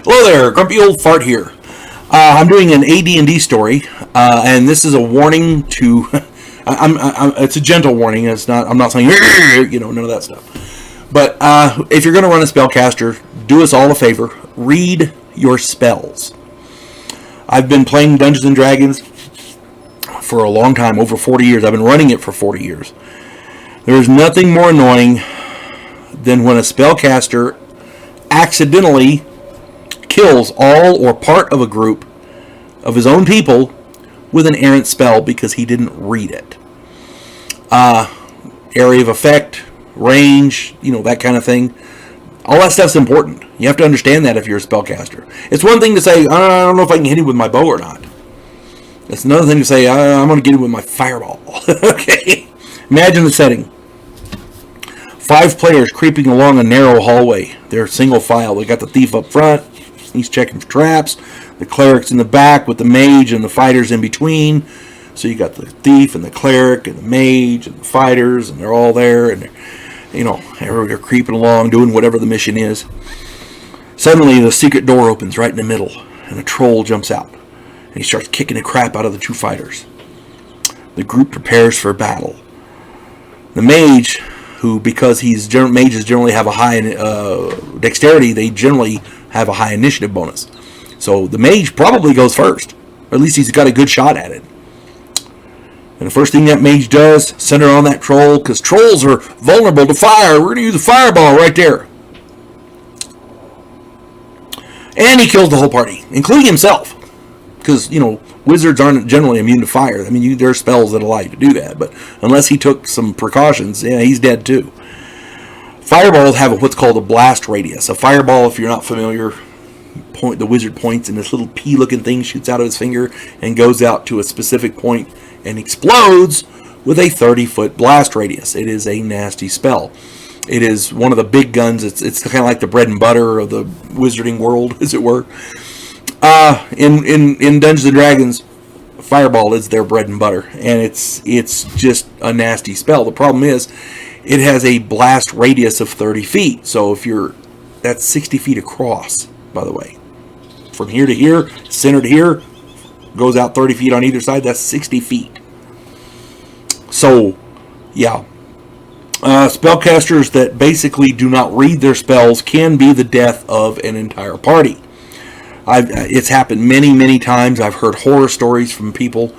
Hello there, Grumpy Old Fart here. I'm doing an AD&D story, and this is a warning to. It's a gentle warning. It's not. I'm not saying none of that stuff. But if you're going to run a spellcaster, do us all a favor. Read your spells. I've been playing Dungeons and Dragons for a long time, over 40 years. I've been running it for 40 years. There's nothing more annoying than when a spellcaster accidentally kills all or part of a group of his own people with an errant spell because he didn't read it. Area of effect, range, that kind of thing. All that stuff's important. You have to understand that if you're a spellcaster. It's one thing to say, I don't know if I can hit him with my bow or not. It's another thing to say, I'm going to get him with my fireball. Okay? Imagine the setting. 5 players creeping along a narrow hallway. They're single file. They got the thief up front. He's checking for traps. The cleric's in the back with the mage and the fighters in between. So you got the thief and the cleric and the mage and the fighters, and they're all there, and they're creeping along doing whatever the mission is. Suddenly the secret door opens right in the middle, and a troll jumps out, and he starts kicking the crap out of the 2 fighters. The group prepares for battle. The mage, who, because mages generally have a high dexterity, they generally have a high initiative bonus. So the mage probably goes first. Or at least he's got a good shot at it. And the first thing that mage does, center on that troll, because trolls are vulnerable to fire. We're going to use a fireball right there. And he kills the whole party, including himself. Because, wizards aren't generally immune to fire. I mean, there are spells that allow you to do that. But unless he took some precautions, he's dead too. Fireballs have what's called a blast radius. A fireball, if you're not familiar, the wizard points and this little pea-looking thing shoots out of his finger and goes out to a specific point and explodes with a 30-foot blast radius. It is a nasty spell. It is one of the big guns. It's kind of like the bread and butter of the wizarding world, as it were. In Dungeons and Dragons, fireball is their bread and butter, and it's just a nasty spell. The problem is, it has a blast radius of 30 feet. So that's 60 feet across, by the way. From here to here, center to here, goes out 30 feet on either side. That's 60 feet. So, yeah. Spellcasters that basically do not read their spells can be the death of an entire party. It's happened many, many times. I've heard horror stories from people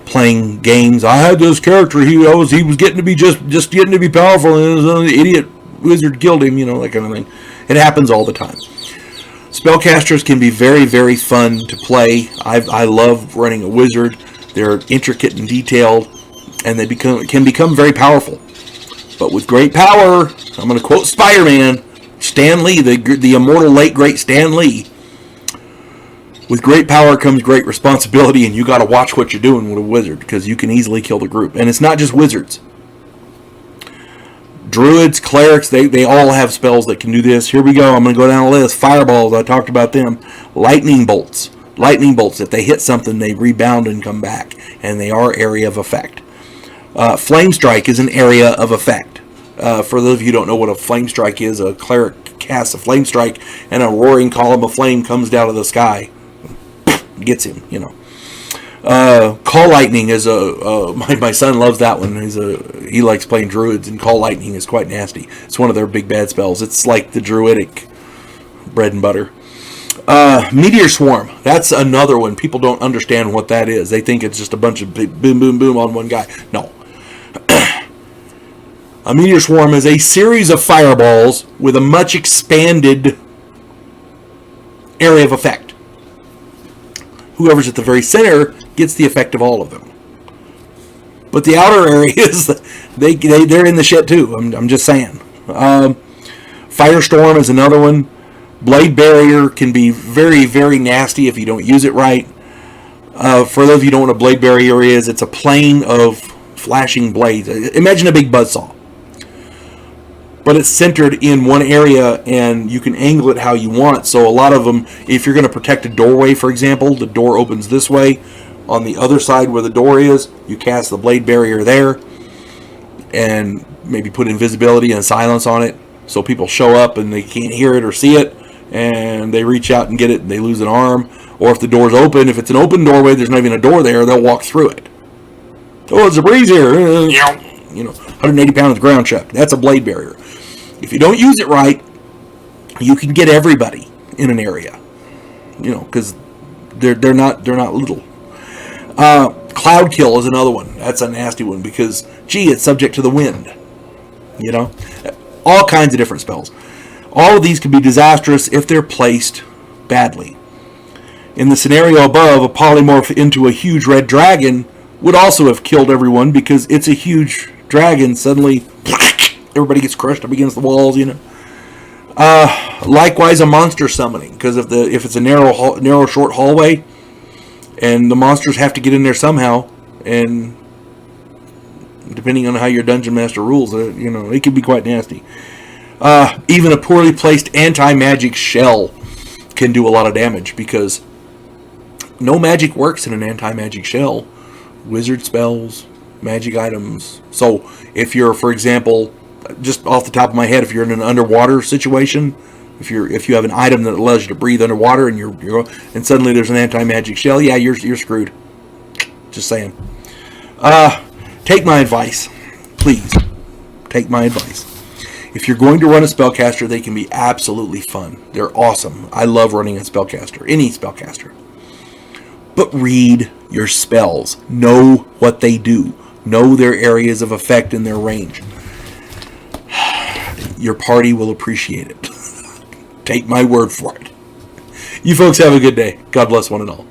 playing games. I had this character. He was getting to be just getting to be powerful, and an idiot wizard killed him. That kind of thing. It happens all the time. Spellcasters can be very, very fun to play. I love running a wizard. They're intricate and detailed, and they can become very powerful. But with great power, I'm going to quote Spider-Man, Stan Lee, the immortal late great Stan Lee. With great power comes great responsibility, and you got to watch what you're doing with a wizard, because you can easily kill the group. And it's not just wizards. Druids, clerics, they all have spells that can do this. Here we go. I'm going to go down the list. Fireballs, I talked about them. Lightning bolts. Lightning bolts, if they hit something, they rebound and come back. And they are area of effect. Flame strike is an area of effect. For those of you who don't know what a flame strike is, a cleric casts a flame strike, and a roaring column of flame comes down to the sky. Gets him, Call lightning is my son loves that one. He likes playing druids, and call lightning is quite nasty. It's one of their big bad spells. It's like the druidic bread and butter. Meteor Swarm, that's another one. People don't understand what that is. They think it's just a bunch of big boom boom boom on one guy. No. A Meteor Swarm is a series of fireballs with a much expanded area of effect. Whoever's at the very center gets the effect of all of them. But the outer areas, they're in the shit too. I'm just saying. Firestorm is another one. Blade Barrier can be very, very nasty if you don't use it right. For those of you who don't know what a Blade Barrier is, it's a plane of flashing blades. Imagine a big buzzsaw. But it's centered in one area, and you can angle it how you want. So a lot of them, if you're going to protect a doorway, for example, the door opens this way. On the other side where the door is, you cast the blade barrier there, and maybe put invisibility and silence on it, so people show up and they can't hear it or see it, and they reach out and get it and they lose an arm. Or if the door's open, if it's an open doorway, there's not even a door there, they'll walk through it. Oh, there's a breeze here. 180 pounds ground chuck. That's a blade barrier. If you don't use it right, you can get everybody in an area. Because they're not little. Cloud kill is another one. That's a nasty one because, it's subject to the wind. All kinds of different spells. All of these can be disastrous if they're placed badly. In the scenario above, a polymorph into a huge red dragon would also have killed everyone because it's a huge dragon. Suddenly, everybody gets crushed up against the walls. Likewise, a monster summoning, because if it's a narrow, short hallway, and the monsters have to get in there somehow, and depending on how your dungeon master rules, it can be quite nasty. Even a poorly placed anti-magic shell can do a lot of damage because no magic works in an anti-magic shell. Wizard spells, magic items. So if you're, for example, just off the top of my head, if you're in an underwater situation, if you have an item that allows you to breathe underwater and and suddenly there's an anti-magic shell, you're screwed. Just saying. Take my advice, please. Take my advice. If you're going to run a spellcaster, they can be absolutely fun. They're awesome. I love running a spellcaster, any spellcaster. But read your spells. Know what they do. Know their areas of effect and their range. Your party will appreciate it. Take my word for it. You folks have a good day. God bless one and all.